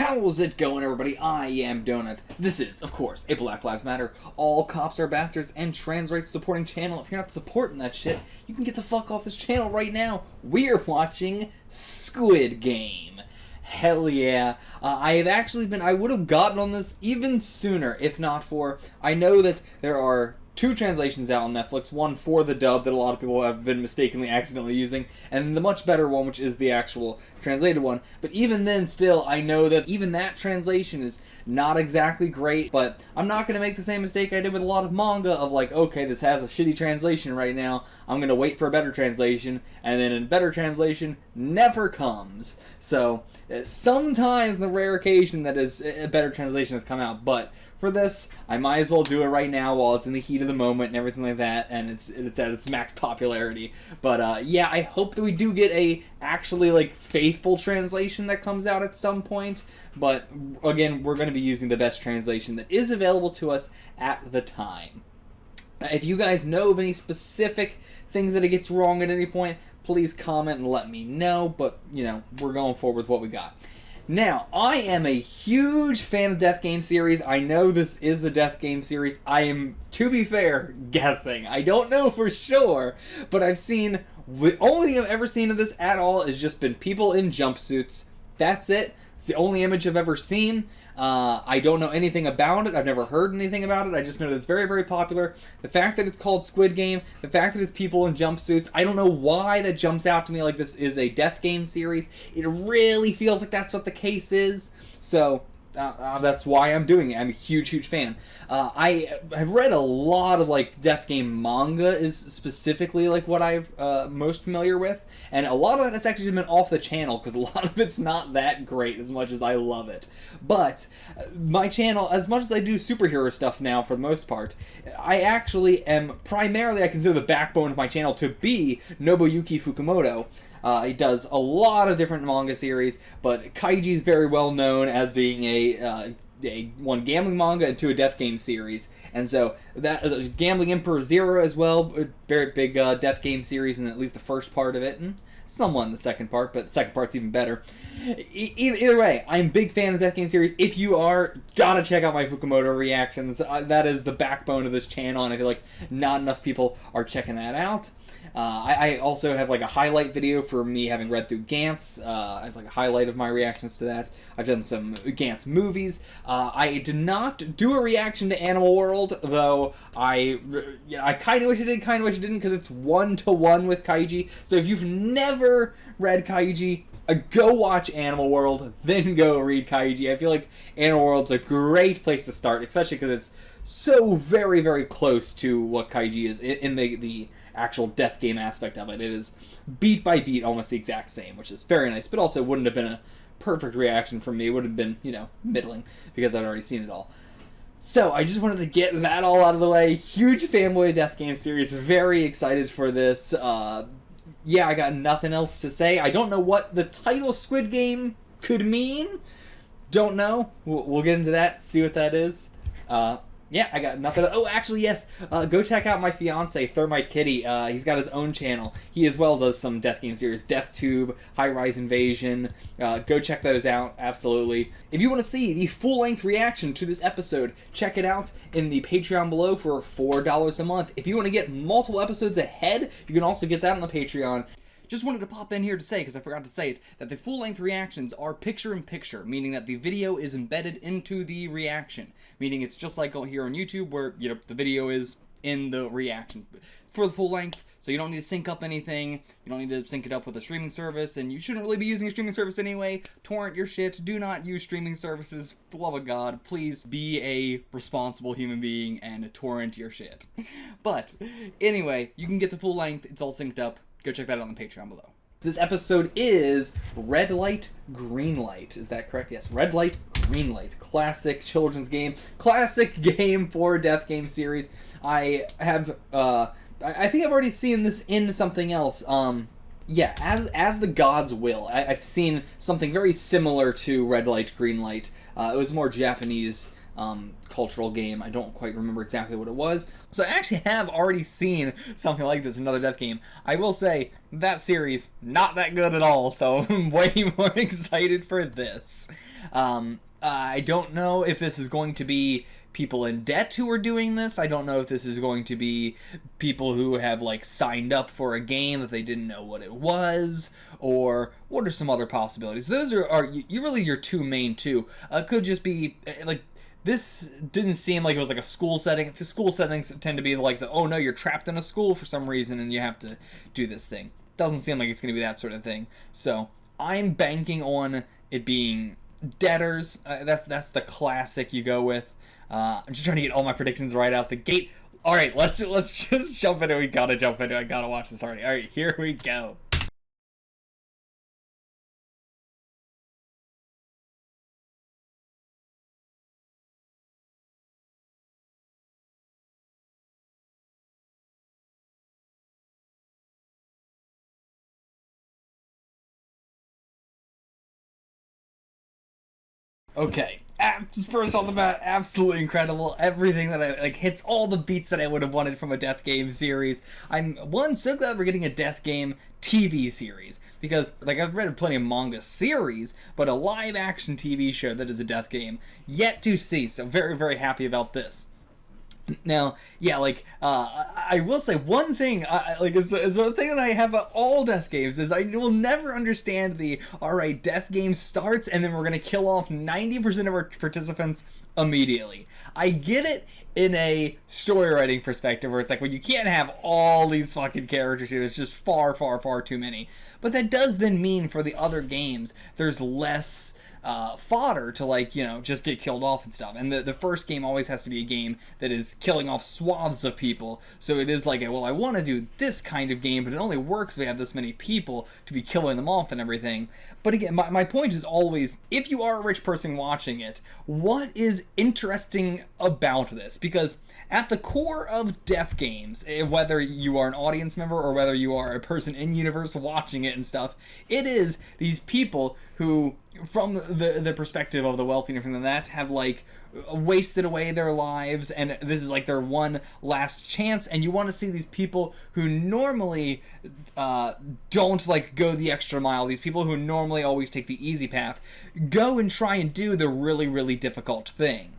How's it going, everybody? I am Donut. This is, of course, a Black Lives Matter, all cops are bastards, and trans rights supporting channel. If you're not supporting that shit, you can get the fuck off this channel right now. We're watching Squid Game. Hell yeah. I would have gotten on this even sooner, if not for, I know that there are two translations out on Netflix, one for the dub that a lot of people have been mistakenly accidentally using, and the much better one, which is the actual translated one. But even then, still, I know that even that translation is not exactly great, but I'm not going to make the same mistake I did with a lot of manga of like, okay, this has a shitty translation right now, I'm going to wait for a better translation, and then a better translation never comes. So, sometimes the rare occasion that is a better translation has come out, but for this, I might as well do it right now while it's in the heat of the moment and everything like that, and it's at its max popularity. But yeah, I hope that we do get a actually like faithful translation that comes out at some point. But again, we're going to be using the best translation that is available to us at the time. If you guys know of any specific things that it gets wrong at any point, please comment and let me know. But you know, we're going forward with what we got. Now, I am a huge fan of Death Game series. I know this is a Death Game series. I am, to be fair, guessing. I don't know for sure, but I've seen, the only thing I've ever seen of this at all has just been people in jumpsuits. That's it. It's the only image I've ever seen. I don't know anything about it. I've never heard anything about it. I just know that it's very, very popular. The fact that it's called Squid Game, the fact that it's people in jumpsuits, I don't know why that jumps out to me like this is a Death Game series. It really feels like that's what the case is. So, that's why I'm doing it. I'm a huge, huge fan. I have read a lot of, like, Death Game manga is specifically, like, what I'm most familiar with. And a lot of that has actually been off the channel, because a lot of it's not that great as much as I love it. But my channel, as much as I do superhero stuff now for the most part, I actually am primarily, I consider the backbone of my channel to be Nobuyuki Fukumoto. He does a lot of different manga series, but Kaiji is very well known as being one gambling manga and two a Death Game series. And so that Gambling Emperor Zero as well, a very big Death Game series, and at least the first part of it, and somewhat in the second part, but the second part's even better. Either way, I'm a big fan of Death Game series. If you are, gotta check out my Fukumoto reactions. That is the backbone of this channel, and I feel like not enough people are checking that out. I also have like a highlight video for me having read through Gantz. I have like a highlight of my reactions to that. I've done some Gantz movies. I did not do a reaction to Animal World, though I kind of wish I did, kind of wish I didn't, because it's 1-to-1 with Kaiji. So if you've never read Kaiji, go watch Animal World, then go read Kaiji. I feel like Animal World's a great place to start, especially because it's so very, very close to what Kaiji is in the actual Death Game aspect of it. It is beat by beat almost the exact same, which is very nice, but also wouldn't have been a perfect reaction from me. It would have been, you know, middling, because I'd already seen it all. So, I just wanted to get that all out of the way. Huge fanboy of Death Game series, very excited for this. Yeah, I got nothing else to say. I don't know what the title Squid Game could mean. Don't know. We'll get into that, see what that is. Yeah, I got nothing. Oh, actually, yes. Go check out my fiance, Thermite Kitty. He's got his own channel. He as well does some Death Game series. Death Tube, High Rise Invasion. Go check those out, absolutely. If you want to see the full-length reaction to this episode, check it out in the Patreon below for $4 a month. If you want to get multiple episodes ahead, you can also get that on the Patreon. Just wanted to pop in here to say, because I forgot to say it, that the full-length reactions are picture-in-picture, meaning that the video is embedded into the reaction. Meaning it's just like here on YouTube, where, you know, the video is in the reaction. For the full length, so you don't need to sync up anything, you don't need to sync it up with a streaming service, and you shouldn't really be using a streaming service anyway. Torrent your shit, do not use streaming services, for the love of God, please be a responsible human being and torrent your shit. But, anyway, you can get the full length, it's all synced up. Go check that out on the Patreon below. This episode is Red Light, Green Light. Is that correct? Yes, Red Light, Green Light. Classic children's game. Classic game for Death Game series. I have, I think I've already seen this in something else. Yeah, As the Gods Will. I've seen something very similar to Red Light, Green Light. It was more Japanese cultural game. I don't quite remember exactly what it was. So I actually have already seen something like this, another Death Game. I will say, that series, not that good at all, so I'm way more excited for this. I don't know if this is going to be people in debt who are doing this. I don't know if this is going to be people who have like signed up for a game that they didn't know what it was, or what are some other possibilities. Those are you really your two main two. Could just be like, this didn't seem like it was like a school setting. School settings tend to be like the, oh no, you're trapped in a school for some reason and you have to do this thing. Doesn't seem like it's going to be that sort of thing. So I'm banking on it being debtors. That's the classic you go with. I'm just trying to get all my predictions right out the gate. All right, let's just jump into it. We gotta jump into it. I gotta watch this already. All right, here we go. Okay, first off the bat, absolutely incredible. Everything that I like hits all the beats that I would have wanted from a Death Game series. I'm so glad we're getting a Death Game TV series, because like I've read plenty of manga series, but a live action TV show that is a Death Game, yet to see. So very, very happy about this. Now, yeah, like, I will say one thing, is a thing that I have about all Death Games, is I will never understand the, alright, Death Game starts, and then we're gonna kill off 90% of our participants immediately. I get it in a story writing perspective, where it's like, well, you can't have all these fucking characters here, there's just far, far, far too many. But that does then mean for the other games, there's less fodder to, like, you know, just get killed off and stuff. And the first game always has to be a game that is killing off swaths of people. So it is like, well, I want to do this kind of game, but it only works if we have this many people to be killing them off and everything. But again, my point is always, if you are a rich person watching it, what is interesting about this? Because at the core of Death Games, whether you are an audience member or whether you are a person in universe watching it and stuff, it is these people who, from the perspective of the wealthy and everything like that, have like wasted away their lives, and this is like their one last chance, and you want to see these people who normally don't like go the extra mile, these people who normally always take the easy path, go and try and do the really, really difficult thing.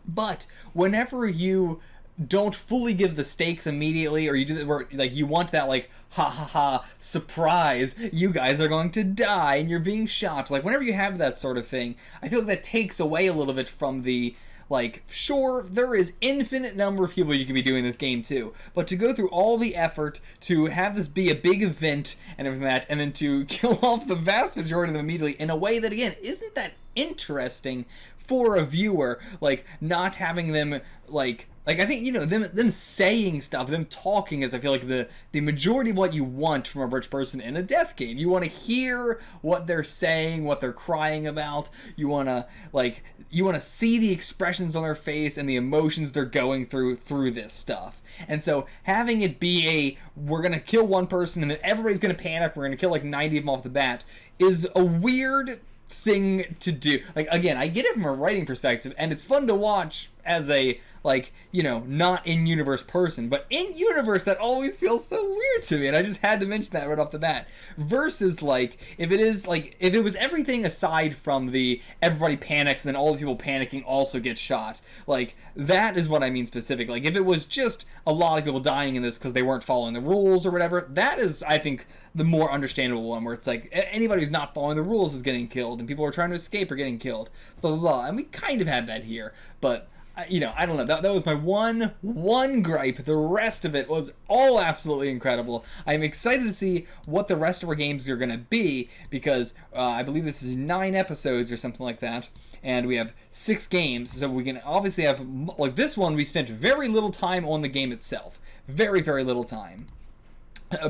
But whenever you don't fully give the stakes immediately, or you do that where like you want that like ha ha ha surprise, you guys are going to die and you're being shot, like whenever you have that sort of thing, I feel like that takes away a little bit from the, like, sure, there is infinite number of people you can be doing this game too, but to go through all the effort to have this be a big event and everything like that, and then to kill off the vast majority of them immediately in a way that, again, isn't that interesting for a viewer, like, not having them, like I think, you know, them saying stuff, them talking is, I feel like, the majority of what you want from a rich person in a Death Game. You want to hear what they're saying, what they're crying about. You want to see the expressions on their face and the emotions they're going through this stuff. And so having it be we're going to kill one person and then everybody's going to panic, we're going to kill like 90 of them off the bat, is a weird thing to do. Like, again, I get it from a writing perspective, and it's fun to watch as a, like, you know, not in-universe person, but in-universe that always feels so weird to me, and I just had to mention that right off the bat. Versus, like, if it was everything aside from the everybody panics and then all the people panicking also get shot, like, that is what I mean specific. Like, if it was just a lot of people dying in this because they weren't following the rules or whatever, that is, I think, the more understandable one, where it's like, anybody who's not following the rules is getting killed, and people who are trying to escape are getting killed, blah, blah, blah. And we kind of had that here, but, you know, I don't know, that was my one gripe. The rest of it was all absolutely incredible. I'm excited to see what the rest of our games are going to be, because I believe this is 9 episodes or something like that, and we have 6 games, so we can obviously have, like this one, we spent very little time on the game itself. Very, very little time.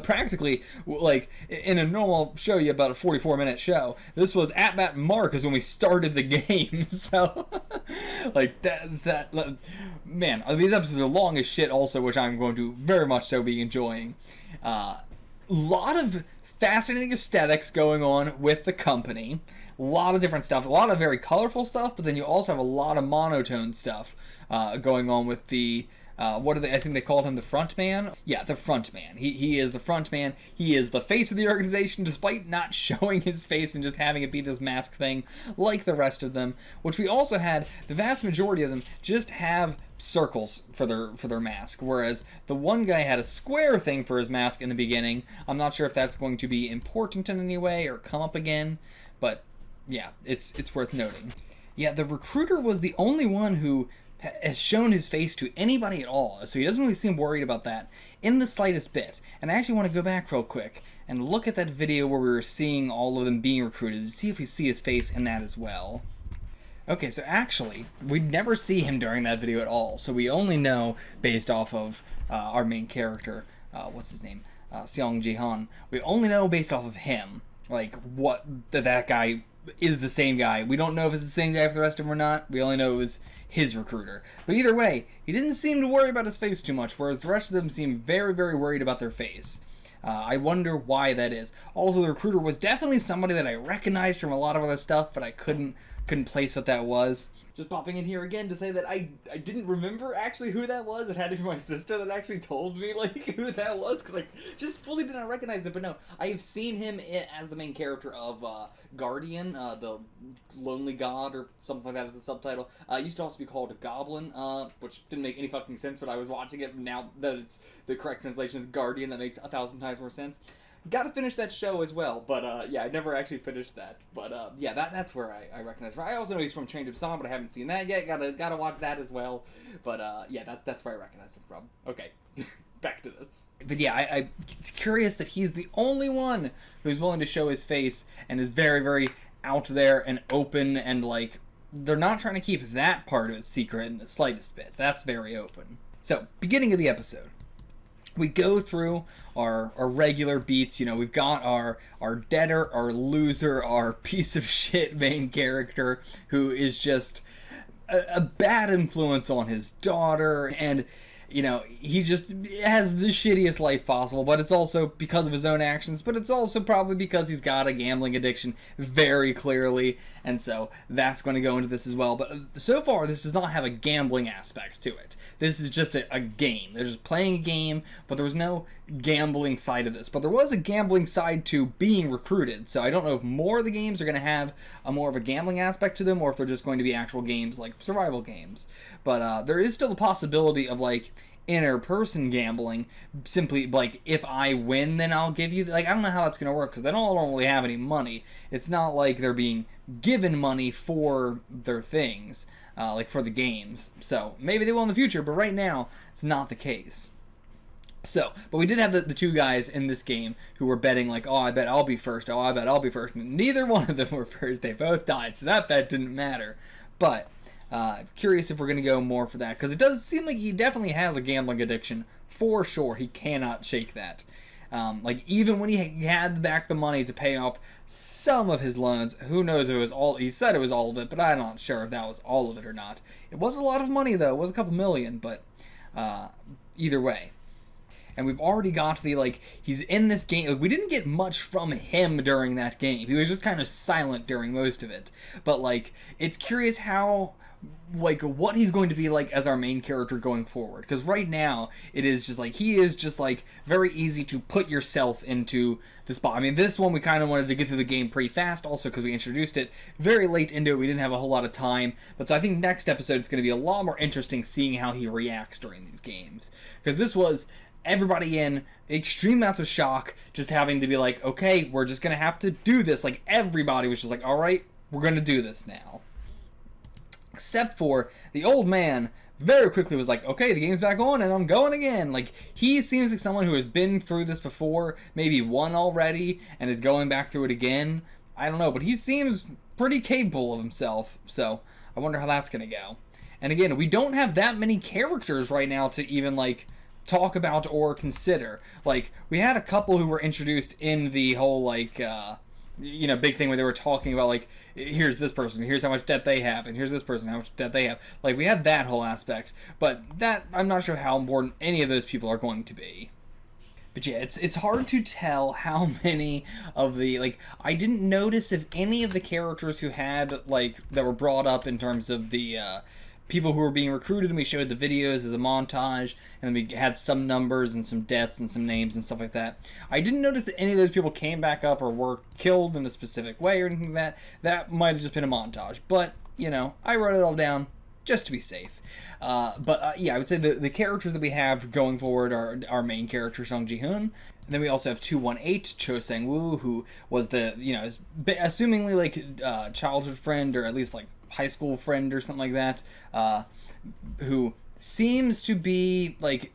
Practically, like, in a normal show, you have about a 44-minute show. This was at that mark is when we started the game, so, like, that, man, these episodes are long as shit also, which I'm going to very much so be enjoying. Lot of fascinating aesthetics going on with the company. A lot of different stuff, a lot of very colorful stuff, but then you also have a lot of monotone stuff going on with the what do they? I think they called him the front man. Yeah, the front man. He is the front man. He is the face of the organization, despite not showing his face and just having it be this mask thing like the rest of them. Which we also had the vast majority of them just have circles for their mask, whereas the one guy had a square thing for his mask in the beginning. I'm not sure if that's going to be important in any way or come up again, but yeah, it's worth noting. Yeah, the recruiter was the only one who has shown his face to anybody at all, so he doesn't really seem worried about that in the slightest bit. And I actually want to go back real quick and look at that video where we were seeing all of them being recruited to see if we see his face in that as well. Okay, so actually, we never see him during that video at all, so we only know based off of our main character, what's his name, Seong Ji-han. We only know based off of him, like, what that guy is the same guy. We don't know if it's the same guy for the rest of them or not. We only know it was his recruiter. But either way, he didn't seem to worry about his face too much, whereas the rest of them seem very, very worried about their face. I wonder why that is. Also, the recruiter was definitely somebody that I recognized from a lot of other stuff, but I couldn't place what that was. Just popping in here again to say that I didn't remember actually who that was. It had to be my sister that actually told me, like, who that was, because I just fully did not recognize it. But no, I have seen him as the main character of Guardian, the Lonely God, or something like that as the subtitle. It used to also be called Goblin, which didn't make any fucking sense when I was watching it. Now that it's the correct translation is Guardian, that makes 1,000 times more sense. Gotta finish that show as well, but yeah, I never actually finished that. But yeah, that's where I recognize him. I also know he's from Train to Busan, but I haven't seen that yet. Gotta watch that as well. But yeah, that's where I recognize him from. Okay, back to this. But yeah, it's curious that he's the only one who's willing to show his face and is very, very out there and open, and like, they're not trying to keep that part of it secret in the slightest bit. That's very open. So, beginning of the episode. We go through our regular beats, you know, we've got our debtor, our loser, our piece of shit main character who is just a bad influence on his daughter, and, you know, he just has the shittiest life possible, but it's also because of his own actions, but it's also probably because he's got a gambling addiction very clearly, and so that's going to go into this as well. But so far, this does not have a gambling aspect to it. This is just a game. They're just playing a game, but there was no gambling side of this. But there was a gambling side to being recruited, so I don't know if more of the games are going to have more of a gambling aspect to them, or if they're just going to be actual games, like survival games. But there is still the possibility of, like, inter-person gambling, simply, like, if I win, then I'll give you, like, I don't know how that's going to work, because they don't really have any money. It's not like they're being given money for their things. Like for the games. So maybe they will in the future, but right now it's not the case. So, but we did have the two guys in this game who were betting like, oh, I bet I'll be first. Oh, I bet I'll be first. And neither one of them were first. They both died, so that bet didn't matter. But curious if we're going to go more for that, because it does seem like he definitely has a gambling addiction for sure. He cannot shake that. Like, even when he had back the money to pay off some of his loans, who knows if it was all, he said it was all of it, but I'm not sure if that was all of it or not. It was a lot of money, though. It was a couple million, but either way. And we've already got the, like, he's in this game. Like, we didn't get much from him during that game. He was just kind of silent during most of it. But, like, it's curious how, like, what he's going to be like as our main character going forward. Because right now, it is just, like, he is just, like, very easy to put yourself into the spot. I mean, this one we kind of wanted to get through the game pretty fast, also because we introduced it very late into it. We didn't have a whole lot of time. But so I think next episode it's going to be a lot more interesting seeing how he reacts during these games. Because this was everybody in extreme amounts of shock, just having to be like, okay, we're just going to have to do this. Like, everybody was just like, all right, we're going to do this now. Except for the old man very quickly was like, okay, the game's back on and I'm going again. Like, he seems like someone who has been through this before, maybe won already, and is going back through it again. I don't know, but he seems pretty capable of himself, so I wonder how that's going to go. And again, we don't have that many characters right now to even, like, talk about or consider. Like, we had a couple who were introduced in the whole, like, you know, big thing where they were talking about, like, here's this person, here's how much debt they have, and here's this person, how much debt they have. Like, we had that whole aspect, but that, I'm not sure how important any of those people are going to be. But yeah, it's hard to tell how many of the, like, I didn't notice if any of the characters who had, like, that were brought up in terms of the people who were being recruited, and we showed the videos as a montage, and then we had some numbers and some deaths and some names and stuff like that. I didn't notice that any of those people came back up or were killed in a specific way or anything like that. That might have just been a montage, but, you know, I wrote it all down just to be safe. Yeah, I would say the characters that we have going forward are our main character, Sung Ji-hoon. And then we also have 218, Cho Sang-woo, who was the, you know, assumingly like childhood friend, or at least like high school friend or something like that, who seems to be like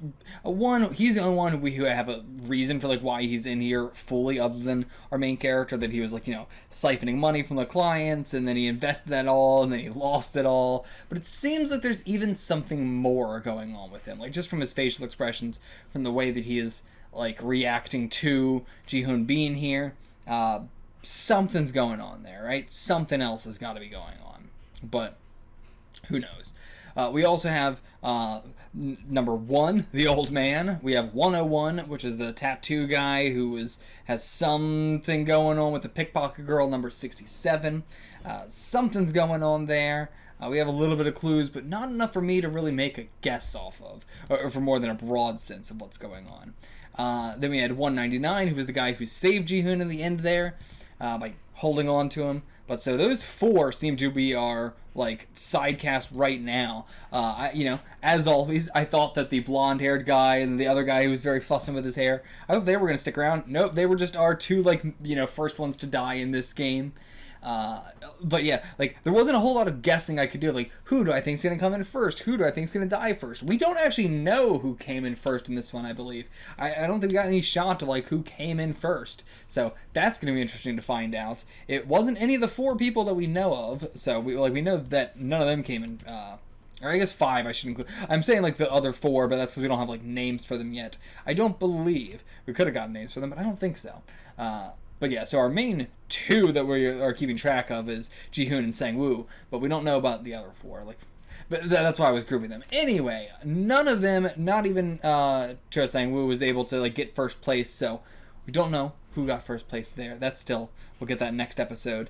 he's the only one who have a reason for like why he's in here fully, other than our main character, that he was like, you know, siphoning money from the clients, and then he invested that all, and then he lost it all. But it seems that there's even something more going on with him, like just from his facial expressions, from the way that he is like reacting to Ji-hoon being here. Something's going on there, right? Something else has got to be going on, but who knows? We also have number 1, the old man. We have 101, which is the tattoo guy who has something going on with the pickpocket girl, number 67. Something's going on there. We have a little bit of clues, but not enough for me to really make a guess off of, or for more than a broad sense of what's going on. Then we had 199, who was the guy who saved Ji-hoon in the end there, by holding on to him. But so those 4 seem to be our like side cast right now. You know, as always, I thought that the blonde-haired guy and the other guy who was very fussing with his hair, I thought they were going to stick around. Nope, they were just our 2 like, you know, first ones to die in this game. But yeah, like there wasn't a whole lot of guessing I could do. Like, who do I think is going to come in first? Who do I think is going to die first? We don't actually know who came in first in this one, I believe. I don't think we got any shot of like who came in first. So that's going to be interesting to find out. It wasn't any of the 4 people that we know of. So we know that none of them came in. Or I guess 5 I should include. I'm saying like the other 4, but that's because we don't have like names for them yet. I don't believe we could have gotten names for them, but I don't think so. But yeah, so our main 2 that we are keeping track of is Ji-hoon and Sang-woo, but we don't know about the other 4. Like, but that's why I was grouping them. Anyway, none of them, not even Cho Sang-woo, was able to like get first place, so we don't know who got first place there. That's still, we'll get that next episode.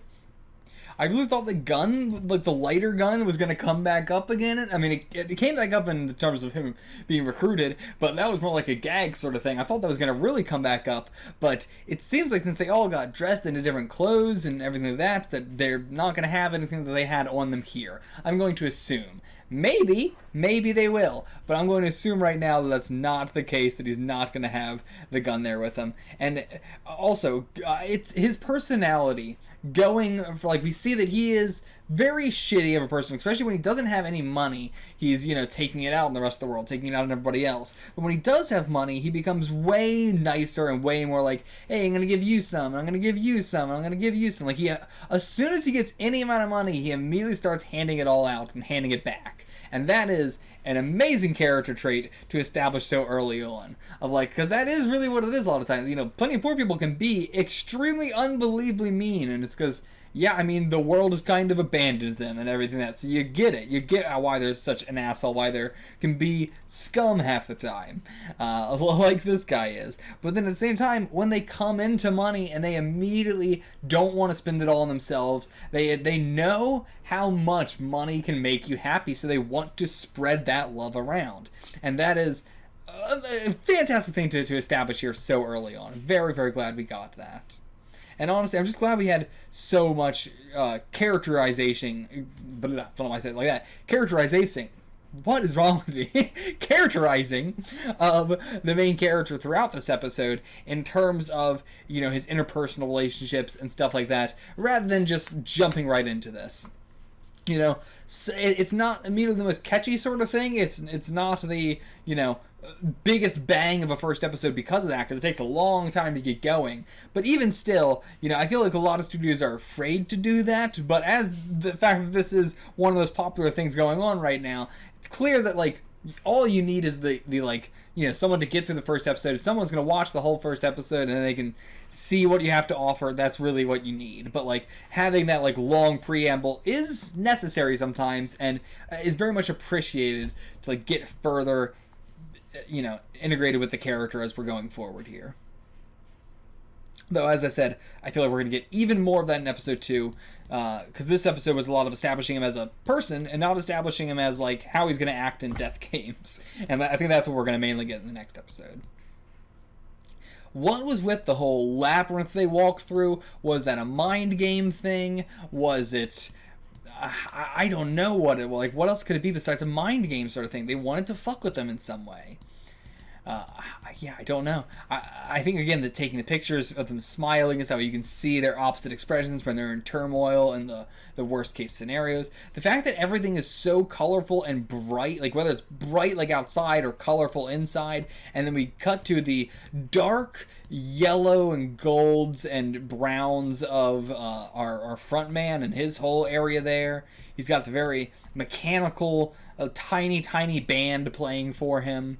I really thought the gun, like the lighter gun, was going to come back up again. I mean, it came back up in terms of him being recruited, but that was more like a gag sort of thing. I thought that was going to really come back up, but it seems like since they all got dressed into different clothes and everything like that they're not going to have anything that they had on them here. I'm going to assume. Maybe they will, but I'm going to assume right now that that's not the case, that he's not going to have the gun there with him. And also, it's his personality going for, like, we see that he is very shitty of a person, especially when he doesn't have any money. He's, you know, taking it out on the rest of the world, taking it out on everybody else. But when he does have money, he becomes way nicer and way more like, hey, I'm going to give you some, and I'm going to give you some, and I'm going to give you some. Like, as soon as he gets any amount of money, he immediately starts handing it all out and handing it back. And that is an amazing character trait to establish so early on. Of like, because that is really what it is a lot of times. You know, plenty of poor people can be extremely unbelievably mean, and it's because, yeah, I mean, the world has kind of abandoned them and everything that. So you get it. You get why there's such an asshole, why there can be scum half the time, like this guy is. But then at the same time, when they come into money and they immediately don't want to spend it all on themselves, they know how much money can make you happy, so they want to spread that love around. And that is a fantastic thing to establish here so early on. Very, very glad we got that. And honestly, I'm just glad we had so much characterization. I don't know why I said it like that. Characterization. What is wrong with me? Characterizing of the main character throughout this episode in terms of, you know, his interpersonal relationships and stuff like that, rather than just jumping right into this. You know, it's not immediately the most catchy sort of thing. It's not the, you know, biggest bang of a first episode because of that, because it takes a long time to get going. But even still, you know, I feel like a lot of studios are afraid to do that. But as the fact that this is one of those popular things going on right now, it's clear that, like, all you need is the like, you know, someone to get through the first episode. If someone's going to watch the whole first episode and then they can see what you have to offer, that's really what you need. But, like, having that, like, long preamble is necessary sometimes and is very much appreciated to, like, get further, you know, integrated with the character as we're going forward here. Though, as I said, I feel like we're going to get even more of that in episode 2, because this episode was a lot of establishing him as a person and not establishing him as, like, how he's going to act in death games. And I think that's what we're going to mainly get in the next episode. What was with the whole labyrinth they walked through? Was that a mind game thing? Was it... I don't know what it was. Like, what else could it be besides a mind game sort of thing? They wanted to fuck with them in some way. Yeah, I don't know. I think, again, that taking the pictures of them smiling is how you can see their opposite expressions when they're in turmoil and the worst case scenarios. The fact that everything is so colorful and bright, like whether it's bright like outside or colorful inside, and then we cut to the dark yellow and golds and browns of our front man and his whole area there. He's got the very mechanical, tiny band playing for him,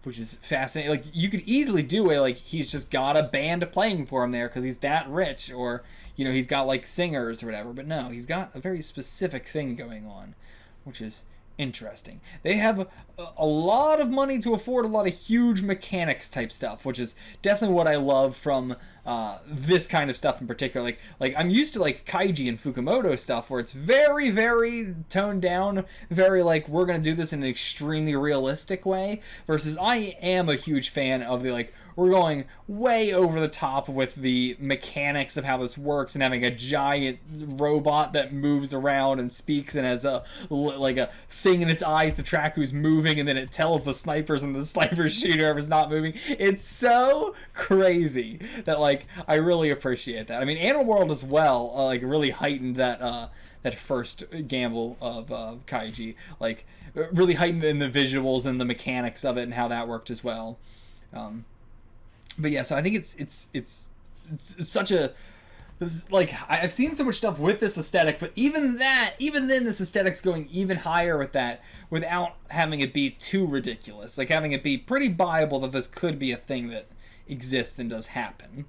which is fascinating. Like, you could easily do it, like, he's just got a band playing for him there because he's that rich, or, you know, he's got, like, singers or whatever. But no, he's got a very specific thing going on, which is interesting. They have a lot of money to afford a lot of huge mechanics type stuff, which is definitely what I love from this kind of stuff in particular. Like I'm used to like Kaiji and Fukumoto stuff where it's very, very toned down, very like we're gonna do this in an extremely realistic way, versus I am a huge fan of the like we're going way over the top with the mechanics of how this works and having a giant robot that moves around and speaks and has a like a thing in its eyes to track who's moving, and then it tells the snipers and the snipers shoot whoever's not moving. It's so crazy that like I really appreciate that. I mean, Animal World as well like really heightened that that first gamble of Kaiji, like really heightened in the visuals and the mechanics of it and how that worked as well. But yeah, so I think it's such a like I've seen so much stuff with this aesthetic, but even then this aesthetic's going even higher with that without having it be too ridiculous, like having it be pretty viable that this could be a thing that exists and does happen.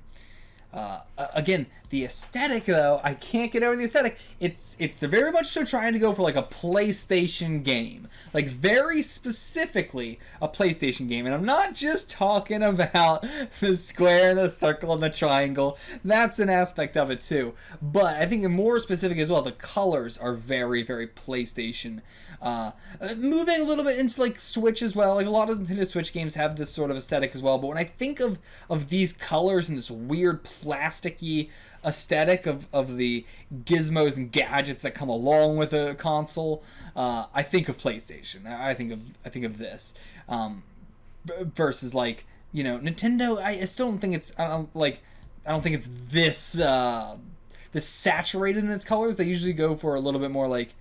Again, the aesthetic though, I can't get over the aesthetic. It's very much so trying to go for like a PlayStation game, like very specifically a PlayStation game, and I'm not just talking about the square and the circle and the triangle. That's an aspect of it too, but I think more specific as well, the colors are very, very PlayStation. Moving a little bit into like Switch as well, like a lot of Nintendo Switch games have this sort of aesthetic as well, but when I think of these colors and this weird plasticky aesthetic of the gizmos and gadgets that come along with a console, I think of PlayStation. I think of this versus like, you know, Nintendo. I still don't think it's I don't think it's this this saturated in its colors. They usually go for a little bit more like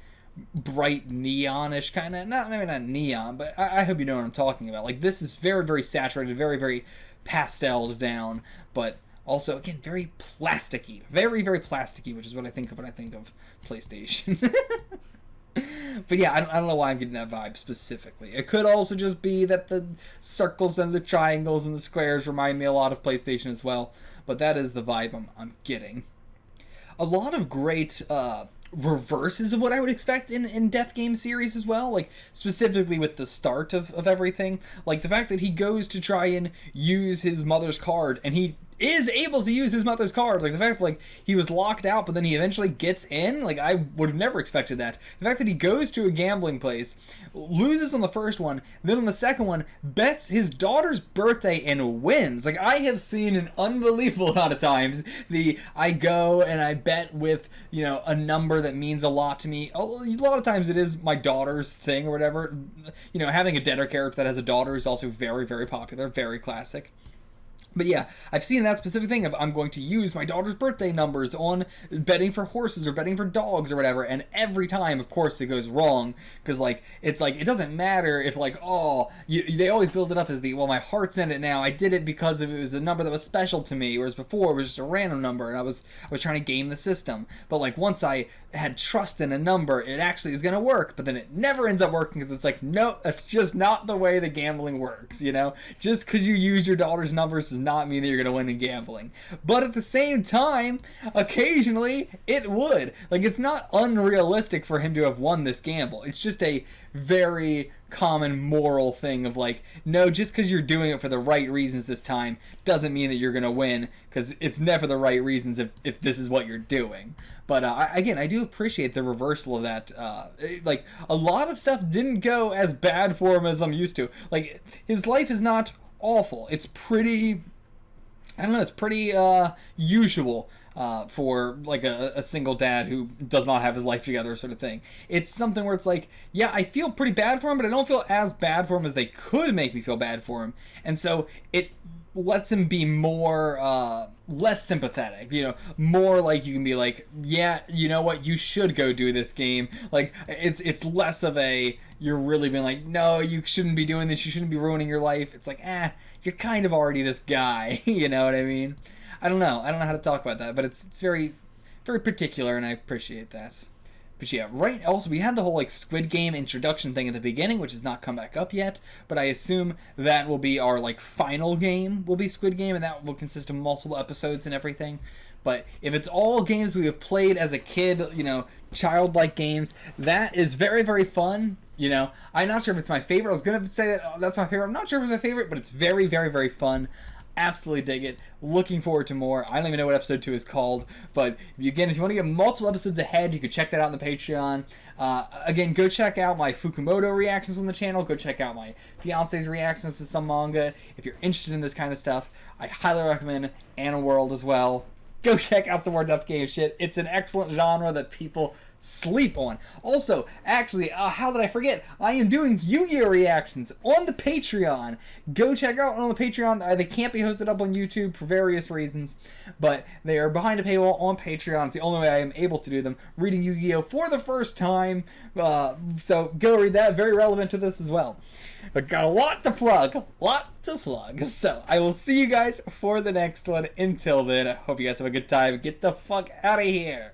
bright neonish kind of, maybe not neon, but I hope you know what I'm talking about. Like this is very, very saturated, very, very pasteled down, but also again very plasticky, very, very plasticky, which is what I think of when I think of PlayStation. But yeah, I don't know why I'm getting that vibe specifically. It could also just be that the circles and the triangles and the squares remind me a lot of PlayStation as well, but that is the vibe I'm getting. A lot of great reverses of what I would expect in Death Game series as well, like specifically with the start of everything, like the fact that he goes to try and use his mother's card and he is able to use his mother's card, like the fact that like he was locked out but then he eventually gets in, like I would have never expected that. The fact that he goes to a gambling place, loses on the first one, then on the second one bets his daughter's birthday and wins. Like I have seen an unbelievable amount of times I go and I bet with, you know, a number that means a lot to me. A lot of times it is my daughter's thing or whatever. You know, having a debtor character that has a daughter is also very, very popular, very classic. But yeah, I've seen that specific thing of I'm going to use my daughter's birthday numbers on betting for horses or betting for dogs or whatever, and every time, of course, it goes wrong, because like it's like it doesn't matter if like they always build it up as my heart's in it now. I did it because it was a number that was special to me, whereas before it was just a random number, and I was trying to game the system. But like once I had trust in a number, it actually is gonna work. But then it never ends up working because it's like no, that's just not the way the gambling works. You know, just because you use your daughter's numbers does not mean that you're gonna win in gambling. But at the same time, occasionally it would. Like, it's not unrealistic for him to have won this gamble. It's just a very common moral thing of like, no, just because you're doing it for the right reasons this time doesn't mean that you're gonna win, because it's never the right reasons if this is what you're doing. But again, I do appreciate the reversal of that. Like, a lot of stuff didn't go as bad for him as I'm used to. Like, his life is not awful. It's pretty, I don't know, it's pretty usual for like a single dad who does not have his life together sort of thing. It's something where it's like, yeah, I feel pretty bad for him, but I don't feel as bad for him as they could make me feel bad for him. And so it lets him be more, less sympathetic, you know, more like you can be like, yeah, you know what, you should go do this game. Like, it's less of a, you're really being like, no, you shouldn't be doing this, you shouldn't be ruining your life. It's like, you're kind of already this guy, you know what I mean? I don't know how to talk about that, but it's very, very particular, and I appreciate that. But yeah, right, also, we had the whole, like, Squid Game introduction thing at the beginning, which has not come back up yet, but I assume that will be our, like, final game will be Squid Game, and that will consist of multiple episodes and everything. But if it's all games we have played as a kid, you know, childlike games, that is very, very fun. You know, I'm not sure if it's my favorite. I was going to say that that's my favorite. I'm not sure if it's my favorite, but it's very, very, very fun. Absolutely dig it. Looking forward to more. I don't even know what episode 2 is called, but if you want to get multiple episodes ahead, you can check that out on the Patreon. Again, go check out my Fukumoto reactions on the channel. Go check out my fiance's reactions to some manga. If you're interested in this kind of stuff, I highly recommend Anna World as well. Go check out some more Death Game shit. It's an excellent genre that people sleep on. Also, actually, how did I forget? I am doing Yu-Gi-Oh! Reactions on the Patreon. Go check out on the Patreon. They can't be hosted up on YouTube for various reasons, but they are behind a paywall on Patreon. It's the only way I am able to do them. Reading Yu-Gi-Oh! For the first time, so go read that. Very relevant to this as well. But got a lot to plug. So, I will see you guys for the next one. Until then, I hope you guys have a good time. Get the fuck out of here.